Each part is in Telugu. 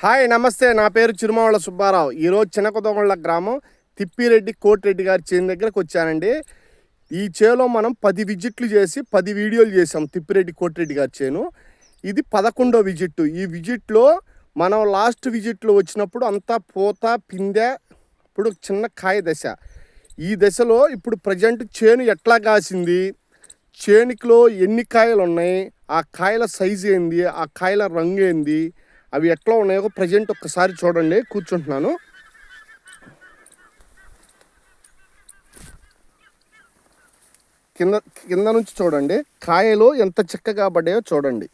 హాయ్ నమస్తే, నా పేరు చిరుమావళ సుబ్బారావు. ఈరోజు చినకొదగొండ్ల గ్రామం తిప్పిరెడ్డి కోటిరెడ్డి గారి చేను దగ్గరకు వచ్చానండి. ఈ చేలో మనం 10 విజిట్లు చేసి 10 వీడియోలు చేసాం. తిప్పిరెడ్డి కోటిరెడ్డి గారి చేను ఇది 11వ విజిట్. ఈ విజిట్లో మనం లాస్ట్ విజిట్లో వచ్చినప్పుడు అంతా పూత పిందె, ఇప్పుడు చిన్న కాయ దశ. ఈ దశలో ఇప్పుడు ప్రజెంట్ చేను ఎట్లా కాసింది, చేనులో ఎన్ని కాయలు ఉన్నాయి, ఆ కాయల సైజు ఏంది, ఆ కాయల రంగు ఏంది, అవి ఎట్లా ఉన్నాయో ప్రజెంట్ ఒక్కసారి చూడండి. కూర్చుంటున్నాను. కింద కింద నుంచి చూడండి, కాయలు ఎంత చక్కగా పడ్డాయో చూడండి.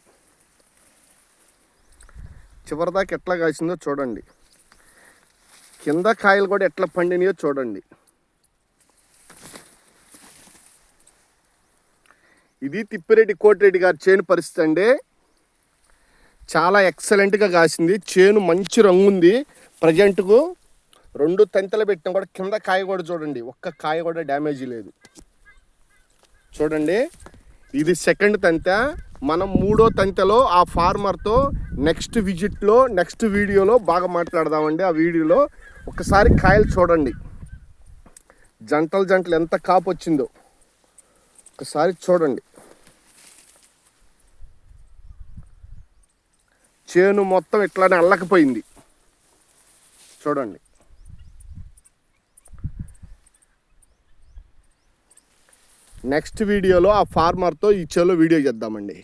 చివరిదాకా ఎట్లా కాసిందో చూడండి. కింద కాయలు కూడా ఎట్లా పండినాయో చూడండి. ఇది తిప్పిరెడ్డి కోటిరెడ్డి గారి చేను పరిస్థితి అండి. చాలా ఎక్సలెంట్గా కాసింది. చేను మంచి రంగు ఉంది. ప్రజెంట్కు 2 తంతెలు పెట్టినా కూడా కింద కాయ కూడా చూడండి, ఒక్క కాయ కూడా డ్యామేజ్ లేదు. చూడండి, ఇది సెకండ్ తంతె. మనం 3వ తంతెలో ఆ ఫార్మర్తో నెక్స్ట్ విజిట్లో నెక్స్ట్ వీడియోలో బాగా మాట్లాడదామండి. ఆ వీడియోలో ఒకసారి కాయలు చూడండి, జంటలు ఎంత కాపు వచ్చిందో ఒకసారి చూడండి. చేను మొత్తం ఇట్లానే అల్లకపోయింది చూడండి. నెక్స్ట్ వీడియోలో ఆ ఫార్మర్తో ఈ చేలో వీడియో చేద్దామండి.